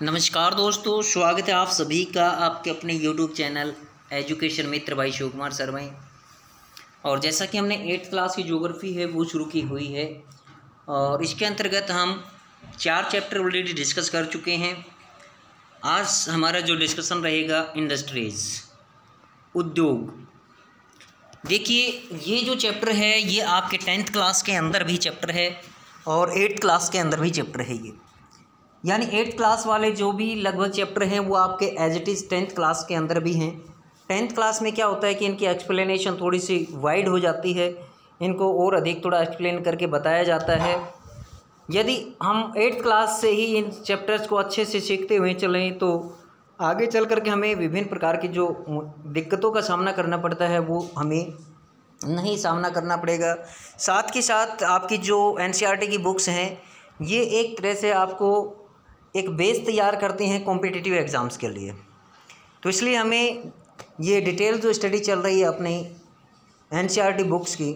नमस्कार दोस्तों, स्वागत है आप सभी का आपके अपने YouTube चैनल एजुकेशन मित्र भाई शिव कुमार सर में। और जैसा कि हमने 8th क्लास की ज्योग्राफी है वो शुरू की हुई है और इसके अंतर्गत हम 4 चैप्टर ऑलरेडी डिस्कस कर चुके हैं। आज हमारा जो डिस्कशन रहेगा इंडस्ट्रीज़, उद्योग। देखिए, ये जो चैप्टर है ये आपके 10th क्लास के अंदर भी चैप्टर है और 8th क्लास के अंदर भी चैप्टर है। ये यानी 8th क्लास वाले जो भी लगभग चैप्टर हैं वो आपके as it is 10th class के अंदर भी हैं। 10th क्लास में क्या होता है कि इनकी एक्सप्लेनेशन थोड़ी सी वाइड हो जाती है, इनको और अधिक थोड़ा एक्सप्लेन करके बताया जाता है। यदि हम 8th क्लास से ही इन चैप्टर्स को अच्छे से सीखते हुए चलें तो आगे चल करके हमें विभिन्न प्रकार की जो दिक्कतों का सामना करना पड़ता है वो हमें नहीं सामना करना पड़ेगा। साथ के साथ आपकी जो NCERT की बुक्स हैं ये एक तरह से आपको एक बेस तैयार करते हैं कॉम्पिटिटिव एग्ज़ाम्स के लिए। तो इसलिए हमें ये डिटेल जो स्टडी चल रही है अपनी NCERT बुक्स की,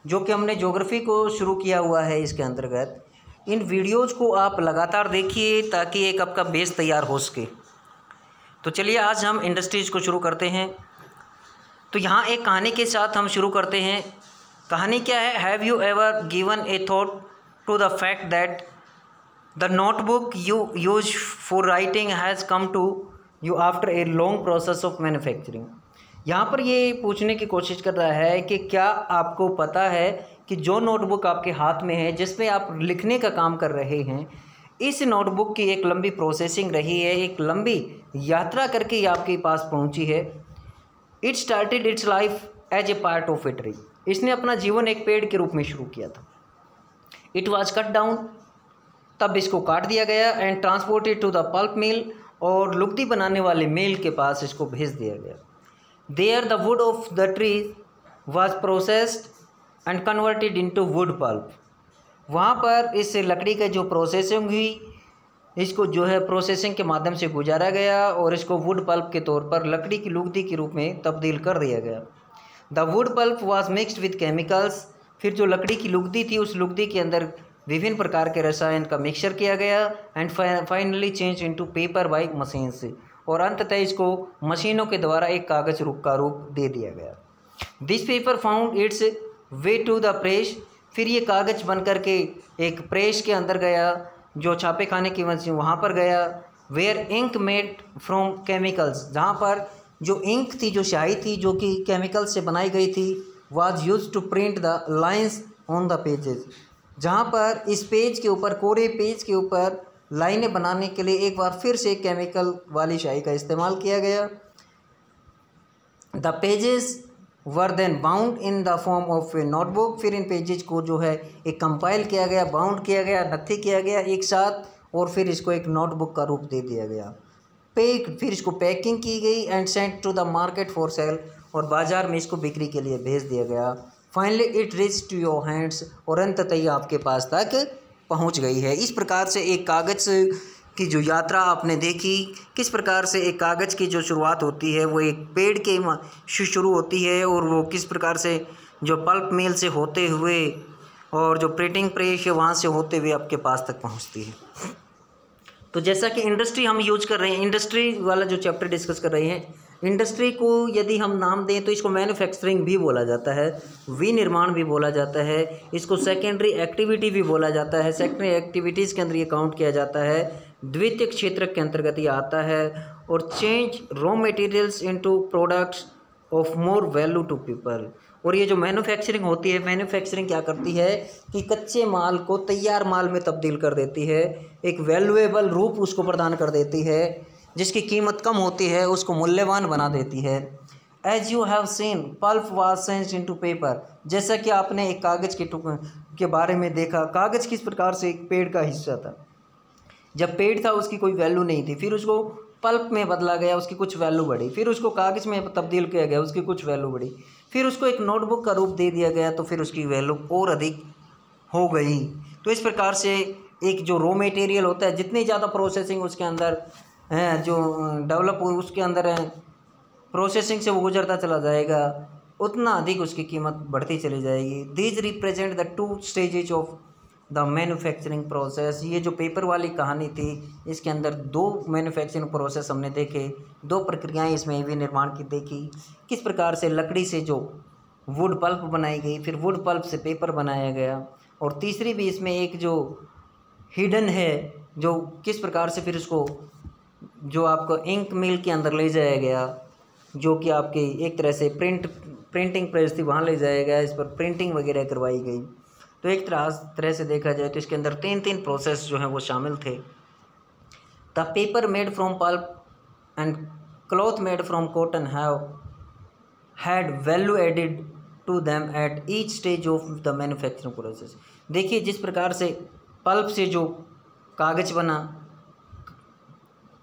जो कि हमने ज्योग्राफी को शुरू किया हुआ है, इसके अंतर्गत इन वीडियोज़ को आप लगातार देखिए ताकि एक आपका बेस तैयार हो सके। तो चलिए आज हम इंडस्ट्रीज़ को शुरू करते हैं। तो यहाँ एक कहानी के साथ हम शुरू करते हैं। कहानी क्या है? Have you ever given a thought to the fact that The notebook you use for writing has come to you after a long process of manufacturing। यहाँ पर ये पूछने की कोशिश कर रहा है कि क्या आपको पता है कि जो नोटबुक आपके हाथ में है जिसमें आप लिखने का काम कर रहे हैं, इस नोटबुक की एक लंबी प्रोसेसिंग रही है, एक लंबी यात्रा करके ये आपके पास पहुँची है। It started its life as a part of a tree. इसने अपना जीवन एक पेड़ के रूप में शुरू किया था। इट वॉज कट डाउन, तब इसको काट दिया गया, and transported to the pulp mill, और लुगदी बनाने वाले मिल के पास इसको भेज दिया गया। There the wood of the tree was processed and converted into wood pulp. वहाँ पर इस लकड़ी का जो प्रोसेसिंग हुई, इसको जो है प्रोसेसिंग के माध्यम से गुजारा गया और इसको वुड पल्प के तौर पर लकड़ी की लुगदी के रूप में तब्दील कर दिया गया। The wood pulp was mixed with chemicals. फिर जो लकड़ी की लुगदी थी उस लुगदी के अंदर विभिन्न प्रकार के रसायन का मिक्सचर किया गया, and finally change into paper by machine से, और अंततः इसको मशीनों के द्वारा एक कागज का रूप दे दिया गया। This paper found its way to the press. फिर ये कागज बन कर के एक प्रेस के अंदर गया, जो छापे खाने की मशीन वहाँ पर गया। Where ink made from chemicals, जहाँ पर जो इंक थी, जो स्याही थी, जो कि केमिकल से बनाई गई थी, was use to print the lines on the pages. जहाँ पर इस पेज के ऊपर, कोरे पेज के ऊपर लाइनें बनाने के लिए एक बार फिर से केमिकल वाली स्याही का इस्तेमाल किया गया। The pages were then bound in the form of a notebook. फिर इन पेजेस को जो है एक कंपाइल किया गया, बाउंड किया गया, नत्थी किया गया एक साथ, और फिर इसको एक नोटबुक का रूप दे दिया गया। फिर इसको पैकिंग की गई and sent to the market for sale, और बाज़ार में इसको बिक्री के लिए भेज दिया गया। Finally it reach to your hands, और अंततः ये आपके पास तक पहुंच गई है। इस प्रकार से एक कागज़ की जो यात्रा आपने देखी, किस प्रकार से एक कागज़ की जो शुरुआत होती है वो एक पेड़ के शुरू होती है, और वो किस प्रकार से जो पल्प मिल से होते हुए और जो प्रिंटिंग प्रेस है वहाँ से होते हुए आपके पास तक पहुँचती है। तो जैसा कि इंडस्ट्री हम यूज कर रहे हैं, इंडस्ट्री वाला जो चैप्टर डिस्कस कर रहे हैं, इंडस्ट्री को यदि हम नाम दें तो इसको मैन्युफैक्चरिंग भी बोला जाता है, विनिर्माण भी बोला जाता है, इसको सेकेंडरी एक्टिविटी भी बोला जाता है। सेकेंडरी एक्टिविटीज़ के अंदर ये काउंट किया जाता है, द्वितीयक क्षेत्र के अंतर्गत ये आता है। और change raw materials into products of more value to people. और ये जो मैन्युफैक्चरिंग होती है, मैन्युफैक्चरिंग क्या करती है कि कच्चे माल को तैयार माल में तब्दील कर देती है, एक वैल्यूएबल रूप उसको प्रदान कर देती है, जिसकी कीमत कम होती है उसको मूल्यवान बना देती है। As you have seen pulp was changed into paper. जैसा कि आपने एक कागज़ के टुकड़े के बारे में देखा, कागज़ किस प्रकार से एक पेड़ का हिस्सा था। जब पेड़ था उसकी कोई वैल्यू नहीं थी, फिर उसको पल्प में बदला गया, उसकी कुछ वैल्यू बढ़ी। फिर उसको कागज़ में तब्दील किया गया, उसकी कुछ वैल्यू बढ़ी। फिर उसको एक नोटबुक का रूप दे दिया गया, तो फिर उसकी वैल्यू और अधिक हो गई। तो इस प्रकार से एक जो रॉ मटेरियल होता है, जितनी ज़्यादा प्रोसेसिंग उसके अंदर है, जो डेवलप हुई उसके अंदर है, प्रोसेसिंग से वो गुजरता चला जाएगा, उतना अधिक उसकी कीमत बढ़ती चली जाएगी। These represent the 2 stages of the manufacturing process. ये जो पेपर वाली कहानी थी इसके अंदर दो मैन्युफैक्चरिंग प्रोसेस हमने देखे, दो प्रक्रियाएं इसमें भी निर्माण की देखी, किस प्रकार से लकड़ी से जो वुड पल्प बनाई गई, फिर वुड पल्प से पेपर बनाया गया, और तीसरी भी इसमें एक जो हिडन है जो किस प्रकार से फिर उसको जो आपको इंक मिल के अंदर ले जाया गया, जो कि आपकी एक तरह से प्रिंटिंग प्रेस थी, वहाँ ले जाया गया, इस पर प्रिंटिंग वगैरह करवाई गई। तो एक तरह से देखा जाए तो इसके अंदर तीन प्रोसेस जो हैं वो शामिल थे। The paper made from pulp and cloth made from cotton had value added to them at each stage of the manufacturing process. देखिए जिस प्रकार से पल्प से जो कागज़ बना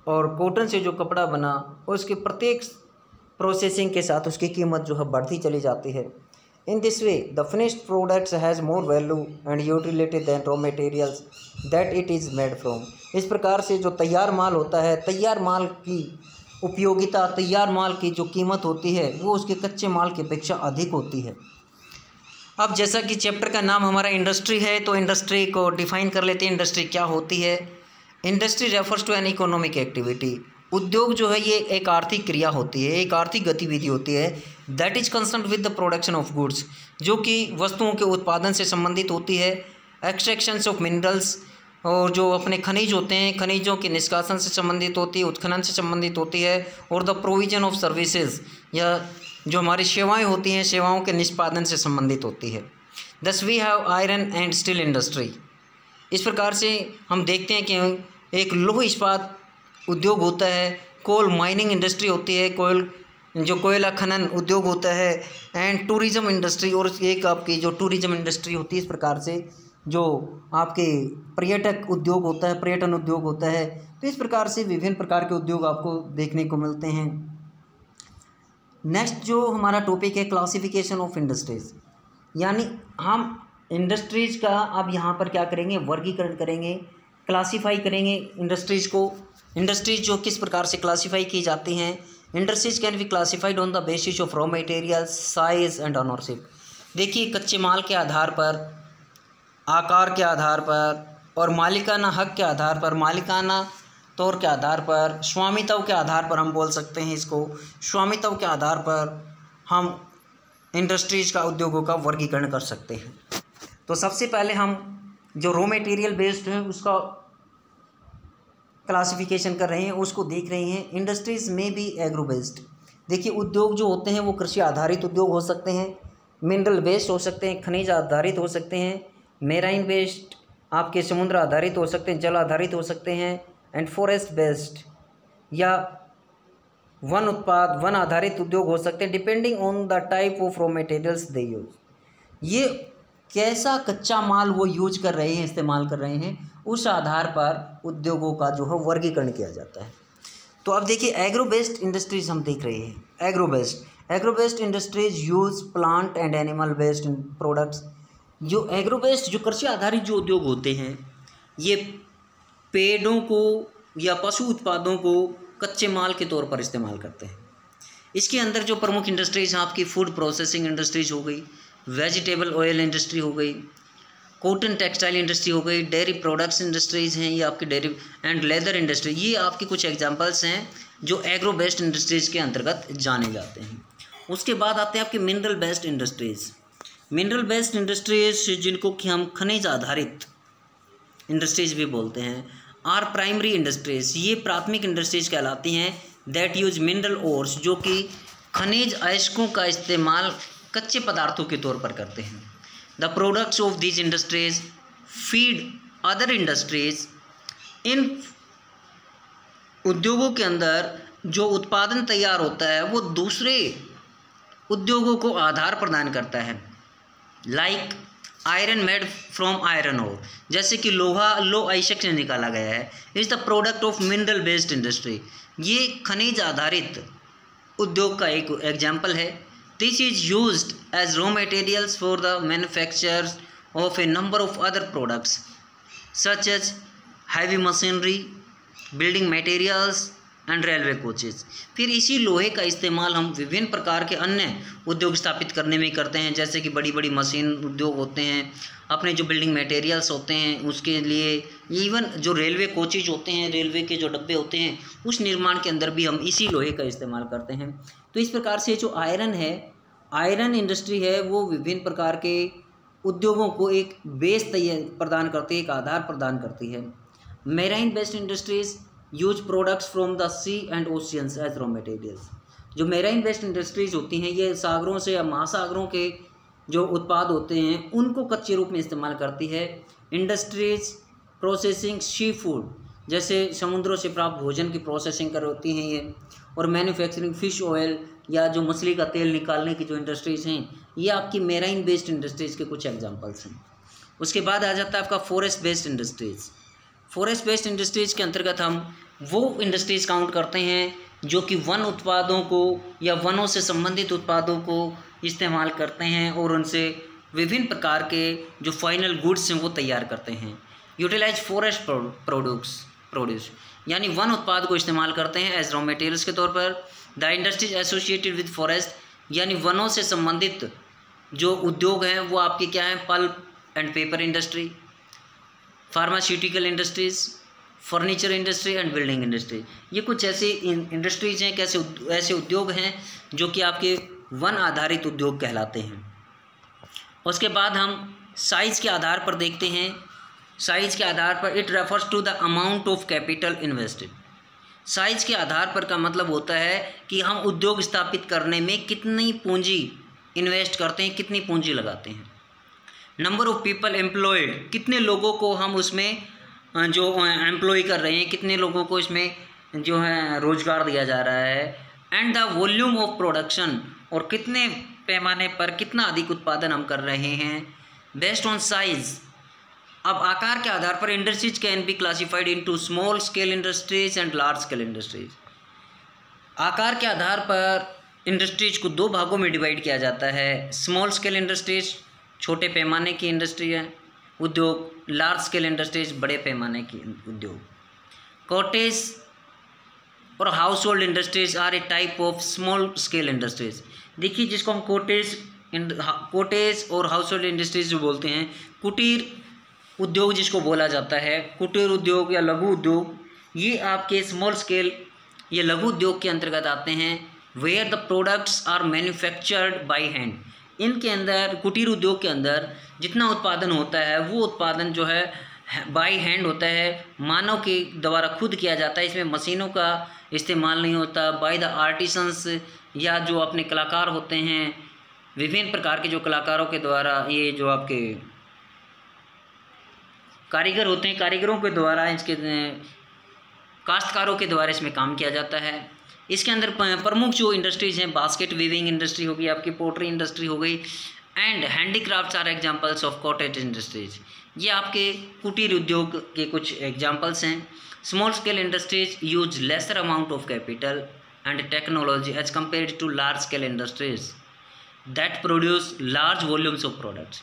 और कॉटन से जो कपड़ा बना, उसके प्रत्येक प्रोसेसिंग के साथ उसकी कीमत जो है बढ़ती चली जाती है। In this way, the finished product has more value and utility than raw materials that it is made from। इस प्रकार से जो तैयार माल होता है, तैयार माल की उपयोगिता, तैयार माल की जो कीमत होती है वो उसके कच्चे माल की अपेक्षा अधिक होती है। अब जैसा कि चैप्टर का नाम हमारा इंडस्ट्री है, तो इंडस्ट्री को डिफाइन कर लेते हैं। इंडस्ट्री क्या होती है? Industry refers to an economic activity. उद्योग जो है ये एक आर्थिक क्रिया होती है, एक आर्थिक गतिविधि होती है that is concerned with the production of goods, जो कि वस्तुओं के उत्पादन से संबंधित होती है, एक्सट्रैक्शंस ऑफ मिनरल्स, और जो अपने खनिज होते हैं खनिजों के निष्कासन से संबंधित होती है, उत्खनन से संबंधित होती है, और द प्रोविजन ऑफ सर्विसेज, या जो हमारी सेवाएं होती हैं सेवाओं के निष्पादन से संबंधित होती है। Thus we have iron and steel industry. इस प्रकार से हम देखते हैं कि एक लौह इस्पात उद्योग होता है, कोल माइनिंग इंडस्ट्री होती है, कोयला खनन उद्योग होता है, एंड टूरिज़्म इंडस्ट्री, और एक आपकी जो टूरिज़्म इंडस्ट्री होती है, इस प्रकार से जो आपके पर्यटक उद्योग होता है, पर्यटन उद्योग होता है। तो इस प्रकार से विभिन्न प्रकार के उद्योग आपको देखने को मिलते हैं। नेक्स्ट जो हमारा टॉपिक है क्लासिफिकेशन ऑफ इंडस्ट्रीज़, यानी हम इंडस्ट्रीज़ का अब यहाँ पर क्या करेंगे, वर्गीकरण करेंगे, क्लासीफाई करेंगे इंडस्ट्रीज़ को। इंडस्ट्रीज जो किस प्रकार से क्लासीफाई की जाती हैं। Industries can B classified on the basis of raw materials, size and ownership. देखिए कच्चे माल के आधार पर, आकार के आधार पर, और मालिकाना हक के आधार पर, मालिकाना तौर के आधार पर, स्वामित्व के आधार पर हम बोल सकते हैं इसको, स्वामित्व के आधार पर हम इंडस्ट्रीज का, उद्योगों का वर्गीकरण कर सकते हैं। तो सबसे पहले हम जो रॉ मटेरियल बेस्ड है उसका क्लासिफिकेशन कर रहे हैं, उसको देख रहे हैं। इंडस्ट्रीज़ में भी एग्रो बेस्ड। देखिए उद्योग जो होते हैं वो कृषि आधारित उद्योग हो सकते हैं, मिनरल बेस्ड हो सकते हैं, खनिज आधारित हो सकते हैं, मेराइन बेस्ड आपके समुद्र आधारित हो सकते हैं, जल आधारित हो सकते हैं, एंड फॉरेस्ट बेस्ड या वन आधारित उद्योग हो सकते हैं, depending on the type of raw materials they use. ये कैसा कच्चा माल वो यूज कर रहे हैं, इस्तेमाल कर रहे हैं, उस आधार पर उद्योगों का जो है वर्गीकरण किया जाता है। तो अब देखिए एग्रो बेस्ड इंडस्ट्रीज हम देख रहे हैं। Agro based industries use plant and animal based products. जो एग्रो बेस्ड जो कृषि आधारित जो उद्योग होते हैं ये पेड़ों को या पशु उत्पादों को कच्चे माल के तौर पर इस्तेमाल करते हैं। इसके अंदर जो प्रमुख इंडस्ट्रीज हैं आपकी फूड प्रोसेसिंग इंडस्ट्रीज हो गई, वेजिटेबल ऑयल इंडस्ट्री हो गई, कॉटन टेक्सटाइल इंडस्ट्री हो गई, डेयरी प्रोडक्ट्स इंडस्ट्रीज़ हैं, ये आपकी डेयरी एंड लेदर इंडस्ट्री। ये आपकी कुछ एग्जांपल्स हैं जो एग्रो बेस्ड इंडस्ट्रीज़ के अंतर्गत जाने जाते हैं। उसके बाद आते हैं आपके mineral based industries. Mineral based industries जिनको कि हम खनिज आधारित इंडस्ट्रीज भी बोलते हैं, आर प्राइमरी इंडस्ट्रीज। ये प्राथमिक इंडस्ट्रीज कहलाती हैं दैट यूज मिनरल ओर्स, जो कि खनिज अयस्कों का इस्तेमाल कच्चे पदार्थों के तौर पर करते हैं। The products of these industries feed other industries. इन उद्योगों के अंदर जो उत्पादन तैयार होता है वो दूसरे उद्योगों को आधार प्रदान करता है। Like iron made from iron ore, जैसे कि लोहा लो अयस्क से निकाला गया है, is the product of mineral based industry. ये खनिज आधारित उद्योग का एक एग्जाम्पल है। This is used as raw materials for the manufacture of a number of other products such as heavy machinery, building materials and railway coaches. फिर इसी लोहे का इस्तेमाल हम विभिन्न प्रकार के अन्य उद्योग स्थापित करने में करते हैं, जैसे कि बड़ी बड़ी मशीन उद्योग होते हैं, अपने जो बिल्डिंग मटेरियल्स होते हैं उसके लिए, इवन जो रेलवे कोचेज होते हैं, रेलवे के जो डब्बे होते हैं उस निर्माण के अंदर भी हम इसी लोहे का इस्तेमाल करते हैं। तो इस प्रकार से जो आयरन है, आयरन इंडस्ट्री है, वो विभिन्न प्रकार के उद्योगों को एक बेस प्रदान करती है, एक आधार प्रदान करती है। Marine based industries use products from the sea and oceans as raw materials. जो मेराइन बेस्ड इंडस्ट्रीज होती हैं ये सागरों से या महासागरों के जो उत्पाद होते हैं उनको कच्चे रूप में इस्तेमाल करती है। इंडस्ट्रीज प्रोसेसिंग सी फूड, जैसे समुद्रों से प्राप्त भोजन की प्रोसेसिंग करती हैं ये, और मैन्युफैक्चरिंग फिश ऑयल या जो मछली का तेल निकालने की जो इंडस्ट्रीज़ हैं ये आपकी मेराइन बेस्ड इंडस्ट्रीज़ के कुछ एग्जांपल्स हैं। उसके बाद आ जाता है आपका forest based industries. Forest based industries के अंतर्गत हम वो इंडस्ट्रीज़ काउंट करते हैं जो कि वन उत्पादों को या वनों से संबंधित उत्पादों को इस्तेमाल करते हैं और उनसे विभिन्न प्रकार के जो फाइनल गुड्स हैं वो तैयार करते हैं। यूटिलाइज फॉरेस्ट प्रोड्यूस यानी वन उत्पाद को इस्तेमाल करते हैं एज रॉ मटेरियल्स के तौर पर। The industries associated with forest, यानी वनों से संबंधित जो उद्योग हैं वो आपके क्या हैं, pulp and paper industry, pharmaceutical industries, furniture industry and building industry. ये कुछ ऐसी इंडस्ट्रीज़ हैं, ऐसे उद्योग हैं जो कि आपके वन आधारित उद्योग कहलाते हैं। उसके बाद हम साइज़ के आधार पर देखते हैं। साइज़ के आधार पर it refers to the amount of capital invested. Size के आधार पर का मतलब होता है कि हम उद्योग स्थापित करने में कितनी पूंजी इन्वेस्ट करते हैं, कितनी पूंजी लगाते हैं। नंबर ऑफ पीपल एम्प्लॉयड, कितने लोगों को हम उसमें जो एम्प्लॉय कर रहे हैं, कितने लोगों को इसमें जो है रोजगार दिया जा रहा है। And the volume of production, और कितने पैमाने पर कितना अधिक उत्पादन हम कर रहे हैं। बेस्ड ऑन साइज, अब आकार के आधार पर industries can be classified into small scale industries and large scale industries. आकार के आधार पर इंडस्ट्रीज को दो भागों में डिवाइड किया जाता है। स्मॉल स्केल इंडस्ट्रीज छोटे पैमाने की इंडस्ट्री है उद्योग, लार्ज स्केल इंडस्ट्रीज बड़े पैमाने की उद्योग। कॉटेज और household industries are a type of small scale industries. देखिए, जिसको हम कोटेज और हाउस होल्ड इंडस्ट्रीज जो बोलते हैं, कुटीर उद्योग जिसको बोला जाता है, कुटीर उद्योग या लघु उद्योग, ये आपके स्मॉल स्केल या लघु उद्योग के अंतर्गत आते हैं। Where the products are manufactured by hand, इनके अंदर कुटीर उद्योग के अंदर जितना उत्पादन होता है वो उत्पादन जो है बाय हैंड होता है, मानव के द्वारा खुद किया जाता है। इसमें मशीनों का इस्तेमाल नहीं होता। बाय द आर्टिसंस, या जो अपने कलाकार होते हैं, विभिन्न प्रकार के जो कलाकारों के द्वारा, ये जो आपके कारीगर होते हैं, कारीगरों के द्वारा, इसके काश्तकारों के द्वारा इसमें काम किया जाता है। इसके अंदर प्रमुख जो इंडस्ट्रीज़ हैं, बास्केट वीविंग इंडस्ट्री होगी, आपकी पोट्री इंडस्ट्री हो गई, and handicrafts are examples of cottage industries. ये आपके कुटीर उद्योग के कुछ एग्जांपल्स हैं। Small scale industries use lesser amount of capital and technology as compare to large scale industries that produce large volumes of products.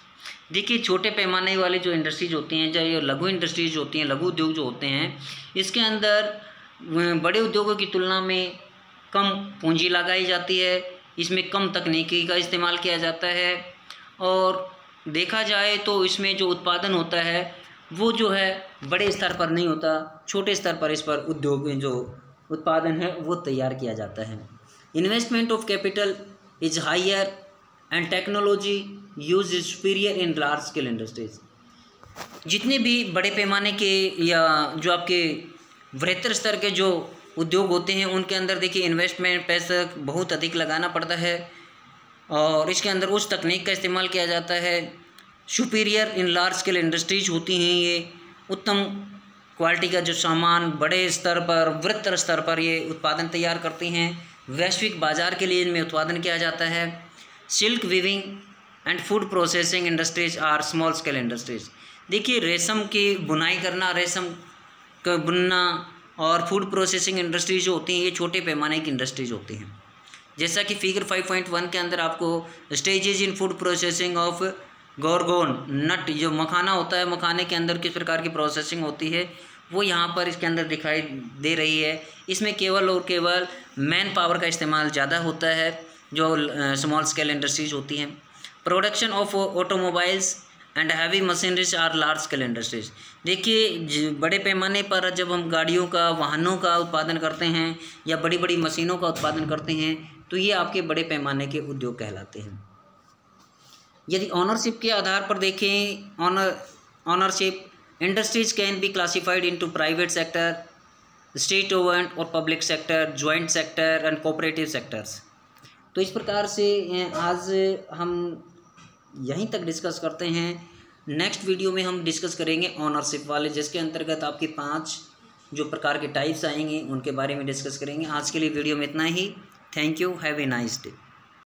देखिए, छोटे पैमाने वाली जो इंडस्ट्रीज होती हैं, चाहे लघु इंडस्ट्रीज होती हैं, लघु उद्योग जो होते हैं, इसके अंदर बड़े उद्योगों की तुलना में कम पूंजी लगाई जाती है, इसमें कम तकनीकी का इस्तेमाल किया जाता है, और देखा जाए तो इसमें जो उत्पादन होता है वो जो है बड़े स्तर पर नहीं होता, छोटे स्तर पर इस पर उद्योग जो उत्पादन है वो तैयार किया जाता है। Investment of capital is higher and technology use is superior in large scale industries. जितने भी बड़े पैमाने के या जो आपके वृहत्तर स्तर के जो उद्योग होते हैं उनके अंदर देखिए इन्वेस्टमेंट पैसा बहुत अधिक लगाना पड़ता है, और इसके अंदर उस तकनीक का इस्तेमाल किया जाता है। Superior in large scale industries होती हैं, ये उत्तम क्वालिटी का जो सामान बड़े स्तर पर, वृहत्तर स्तर पर ये उत्पादन तैयार करती हैं। वैश्विक बाजार के लिए इनमें उत्पादन किया जाता है। Silk weaving and food processing industries are small scale industries. देखिए, रेशम की बुनाई करना, रेशम का बुनना और फूड प्रोसेसिंग इंडस्ट्रीज जो होती हैं ये छोटे पैमाने की इंडस्ट्रीज होती हैं। जैसा कि फिगर 5.1 के अंदर आपको stages in food processing of gorgon nut, जो मखाना होता है, मखाने के अंदर किस प्रकार की प्रोसेसिंग होती है वो यहाँ पर इसके अंदर दिखाई दे रही है। इसमें केवल और केवल मैन पावर का इस्तेमाल ज़्यादा होता है जो स्मॉल स्केल इंडस्ट्रीज होती हैं। Production of automobiles and heavy machineries are large scale industries. देखिए बड़े पैमाने पर जब हम गाड़ियों का, वाहनों का उत्पादन करते हैं या बड़ी बड़ी मशीनों का उत्पादन करते हैं तो ये आपके बड़े पैमाने के उद्योग कहलाते हैं। यदि ऑनरशिप के आधार पर देखें, ownership industries can be classified into private sector, state owned और public sector, joint sector and cooperative sectors. तो इस प्रकार से आज हम यहीं तक डिस्कस करते हैं। नेक्स्ट वीडियो में हम डिस्कस करेंगे ऑनरशिप वाले, जिसके अंतर्गत आपके 5 जो प्रकार के टाइप्स आएंगे उनके बारे में डिस्कस करेंगे। आज के लिए वीडियो में इतना ही। Thank you, have a nice day.